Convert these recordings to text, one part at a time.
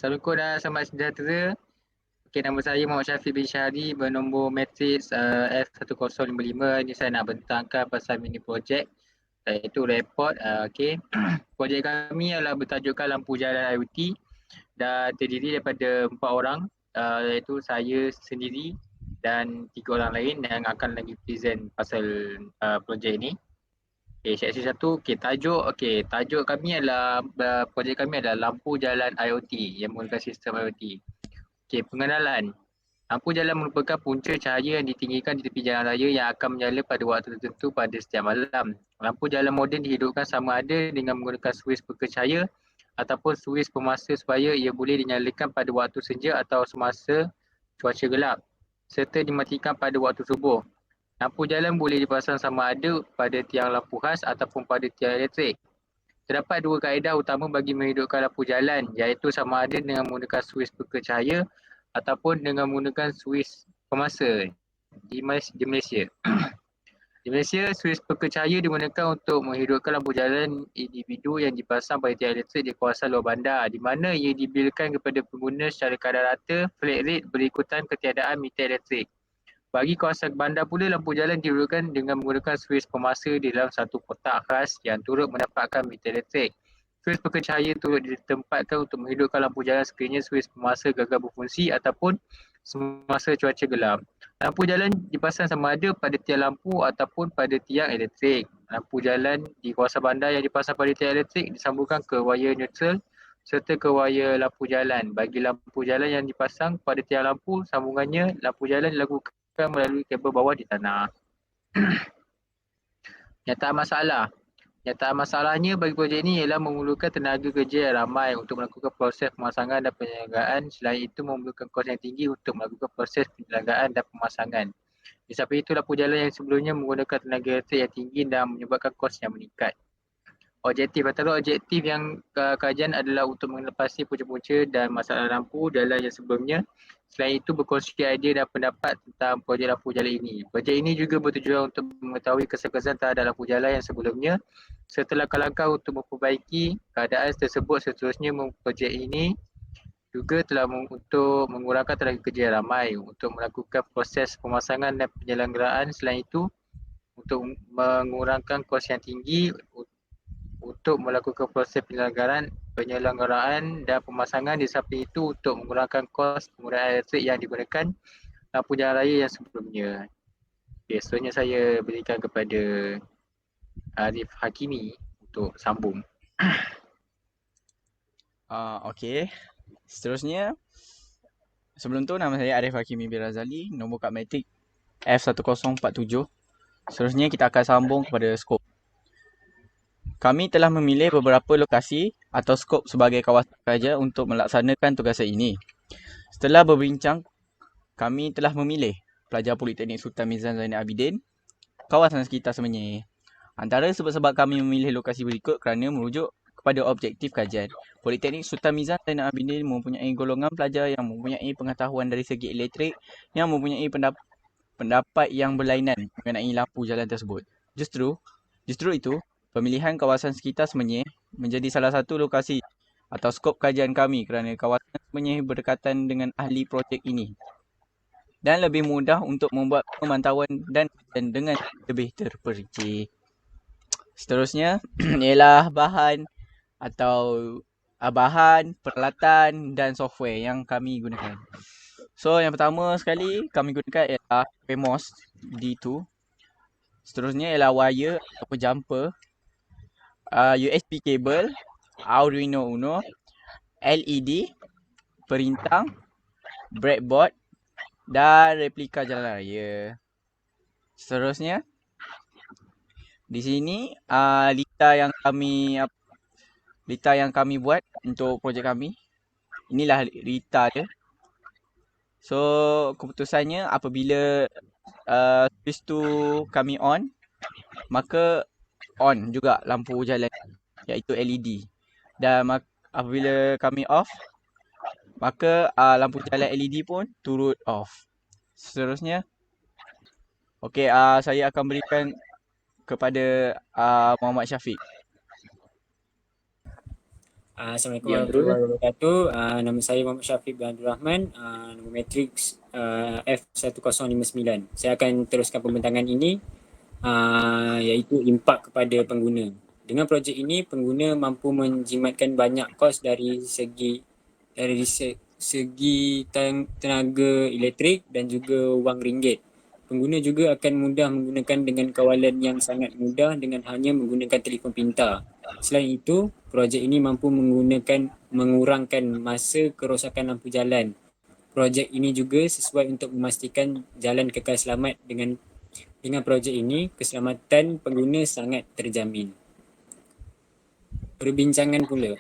Assalamualaikum dan selamat sejahtera. Okey, nama saya Muhammad Syafiq bin Syahri bernombor matriks F1055. Ini saya nak bentangkan pasal mini projek iaitu report. Okey. Projek kami adalah bertajukkan lampu jalan IoT dan terdiri daripada 4 orang iaitu saya sendiri dan 3 orang lain yang akan lagi present pasal projek ini. Okay, seksi satu, tajuk kami adalah, projek kami adalah lampu jalan IoT yang menggunakan sistem IoT. Okay, pengenalan. Lampu jalan merupakan punca cahaya yang ditinggikan di tepi jalan raya yang akan menyala pada waktu tertentu pada setiap malam. Lampu jalan moden dihidupkan sama ada dengan menggunakan suis pekercahaya ataupun suis pemasa supaya ia boleh dinyalakan pada waktu senja atau semasa cuaca gelap serta dimatikan pada waktu subuh. Lampu jalan boleh dipasang sama ada pada tiang lampu khas ataupun pada tiang elektrik. Terdapat dua kaedah utama bagi menghidupkan lampu jalan iaitu sama ada dengan menggunakan suis pekercahaya ataupun dengan menggunakan suis pemasa di Malaysia. Di Malaysia, suis pekercahaya digunakan untuk menghidupkan lampu jalan individu yang dipasang pada tiang elektrik di kawasan luar bandar di mana ia dibilkan kepada pengguna secara kadar rata flat rate berikutan ketiadaan meter elektrik. Bagi kawasan bandar pula, lampu jalan dihidupkan dengan menggunakan suis pemasa di dalam satu kotak khas yang turut mendapatkan meter elektrik. Suis pekercahaya turut ditempatkan untuk menghidupkan lampu jalan sekiranya suis pemasa gagal berfungsi ataupun semasa cuaca gelap. Lampu jalan dipasang sama ada pada tiang lampu ataupun pada tiang elektrik. Lampu jalan di kawasan bandar yang dipasang pada tiang elektrik disambungkan ke wayar neutral serta ke wayar lampu jalan. Bagi lampu jalan yang dipasang pada tiang lampu, sambungannya lampu jalan dilakukan melalui kabel bawah di tanah. Nyataan masalahnya bagi projek ini ialah memerlukan tenaga kerja yang ramai untuk melakukan proses pemasangan dan penyelenggaraan. Selain itu memerlukan kos yang tinggi untuk melakukan proses penyelenggaraan dan pemasangan. Di samping itu, lampu jalan yang sebelumnya menggunakan tenaga elektrik yang tinggi dan menyebabkan kos yang meningkat. Antara objektif yang kajian adalah untuk mengelepasi punca-punca dan masalah lampu jalan yang sebelumnya. Selain itu, berkongsi idea dan pendapat tentang projek lampu jalan ini. Projek ini juga bertujuan untuk mengetahui kesan-kesan terhadap lampu jalan yang sebelumnya serta langkah-langkah untuk memperbaiki keadaan tersebut. Seterusnya, projek ini juga telah untuk mengurangkan tenaga kerja yang ramai untuk melakukan proses pemasangan dan penyelenggaraan. Selain itu, untuk mengurangkan kos yang tinggi untuk melakukan proses penyelenggaraan dan pemasangan. Di samping itu untuk mengurangkan kos penggunaan elektrik yang digunakan lampu jalan raya yang sebelumnya. Okay, seterusnya saya berikan kepada Arif Hakimi untuk sambung. Okey. Seterusnya, sebelum tu nama saya Arif Hakimi bin Razali, nombor kad matrik F1047. Seterusnya kita akan sambung kepada skop. Kami telah memilih beberapa lokasi atau skop sebagai kawasan kerja untuk melaksanakan tugasan ini. Setelah berbincang, kami telah memilih pelajar Politeknik Sultan Mizan Zainal Abidin, kawasan sekitar Semenyih. Antara sebab-sebab kami memilih lokasi berikut kerana merujuk kepada objektif kajian. Politeknik Sultan Mizan Zainal Abidin mempunyai golongan pelajar yang mempunyai pengetahuan dari segi elektrik yang mempunyai pendapat yang berlainan mengenai lampu jalan tersebut. Justru itu, pemilihan kawasan sekitar Semenyih menjadi salah satu lokasi atau skop kajian kami kerana kawasan Semenyih berdekatan dengan ahli projek ini dan lebih mudah untuk membuat pemantauan dan kajian dengan lebih terperinci. Seterusnya ialah bahan, peralatan dan software yang kami gunakan. So yang pertama sekali kami gunakan ialah PMOS D2. Seterusnya ialah wire atau jumper, USB cable, Arduino Uno, LED, perintang, breadboard dan replika jalan raya. Seterusnya di sini lita yang kami buat untuk projek kami. Inilah lita dia. So keputusannya apabila switch tu kami on, maka on juga lampu jalan iaitu LED. Dan apabila kami off, maka lampu jalan LED pun turut off. Seterusnya, okey, saya akan berikan kepada Muhammad Syafiq. Assalamualaikum Ya, terus. warahmatullahi wabarakatuh. Nama saya Muhammad Syafiq bin Abdul Rahman. Nombor matriks F1059. Saya akan teruskan pembentangan ini, iaitu impak kepada pengguna. Dengan projek ini, pengguna mampu menjimatkan banyak kos dari segi tenaga elektrik dan juga wang ringgit. Pengguna juga akan mudah menggunakan dengan kawalan yang sangat mudah dengan hanya menggunakan telefon pintar. Selain itu, projek ini mampu mengurangkan masa kerosakan lampu jalan. Projek ini juga sesuai untuk memastikan jalan kekal selamat. Dengan projek ini, keselamatan pengguna sangat terjamin. Perbincangan pula.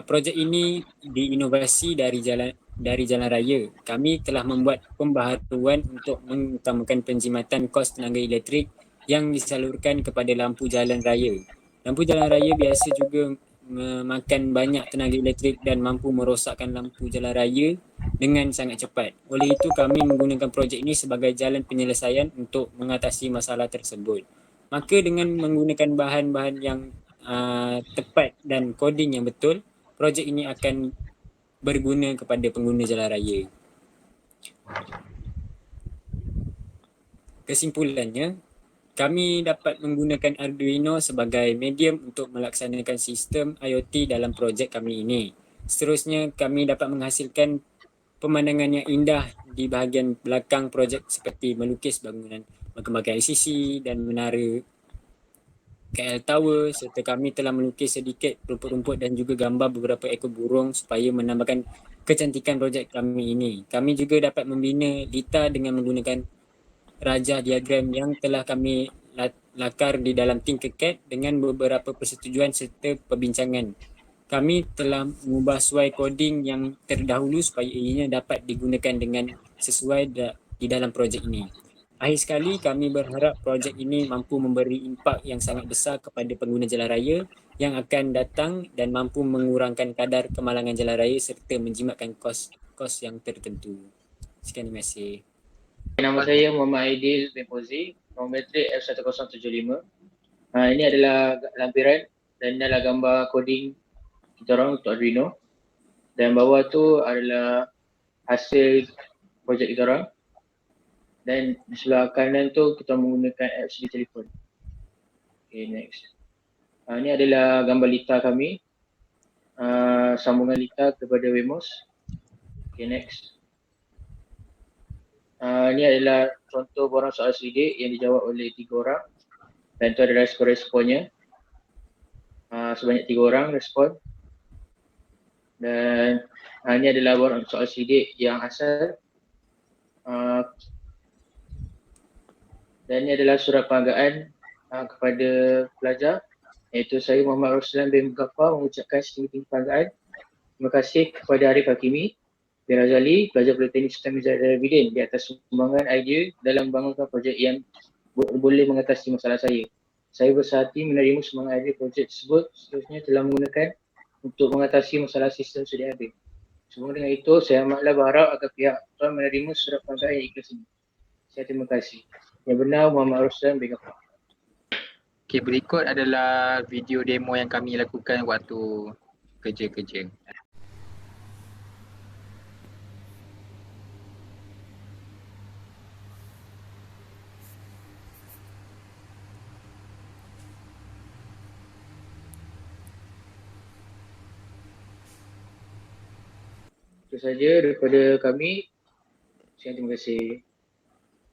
Projek ini diinovasi dari jalan raya. Kami telah membuat pembaharuan untuk mengutamakan penjimatan kos tenaga elektrik yang disalurkan kepada lampu jalan raya. Lampu jalan raya biasa juga memakan banyak tenaga elektrik dan mampu merosakkan lampu jalan raya dengan sangat cepat. Oleh itu, kami menggunakan projek ini sebagai jalan penyelesaian untuk mengatasi masalah tersebut. Maka dengan menggunakan bahan-bahan yang tepat dan coding yang betul, projek ini akan berguna kepada pengguna jalan raya. Kesimpulannya, kami dapat menggunakan Arduino sebagai medium untuk melaksanakan sistem IoT dalam projek kami ini. Seterusnya, kami dapat menghasilkan pemandangan yang indah di bahagian belakang projek seperti melukis bangunan makam-makam ICC dan menara KL Tower, serta kami telah melukis sedikit rumput-rumput dan juga gambar beberapa ekor burung supaya menambahkan kecantikan projek kami ini. Kami juga dapat membina lita dengan menggunakan rajah diagram yang telah kami lakar di dalam Tinkercad dengan beberapa persetujuan serta perbincangan. Kami telah mengubah suai coding yang terdahulu supaya ianya dapat digunakan dengan sesuai di dalam projek ini. Akhir sekali, kami berharap projek ini mampu memberi impak yang sangat besar kepada pengguna jalan raya yang akan datang dan mampu mengurangkan kadar kemalangan jalan raya serta menjimatkan kos yang tertentu. Sekian, terima kasih. Nama saya Muhammad Aidil bin Fauzi, nombor matrik F1075. Ini adalah lampiran dan ini adalah gambar coding kita orang untuk Arduino. Dan bawah tu adalah hasil projek kita orang. Dan di sebelah kanan tu kita menggunakan LCD telefon. Okay, next. Ini adalah gambar lita kami. Sambungan lita kepada Wemos. Okay, next. Ini adalah contoh borang soal selidik yang dijawab oleh 3 orang. Dan itu adalah respon-responnya. Sebanyak 3 orang respon. Dan ini adalah borang soal selidik yang asal. Dan ini adalah surat penghargaan kepada pelajar, iaitu saya Muhammad Roslan bin Mughafar mengucapkan setinggi-tinggi penghargaan. Terima kasih kepada Arif Hakimi bin Razali, pelajar Politeknik Sistem Mizaid Darabidin di atas sumbangan idea dalam membangunkan projek yang boleh mengatasi masalah saya. Saya bersahati menerima sumbangan idea projek tersebut, seterusnya telah menggunakan untuk mengatasi masalah sistem sedia ada. Semua dengan itu, saya amatlah berharap agar pihak tuan menerima surat penghargaan yang ikhlas ini. Saya terima kasih. Yang benar, Muhammad Roslan bin Mughafar. Okay, berikut adalah video demo yang kami lakukan waktu kerja-kerja. Itu saja daripada kami. Terima kasih.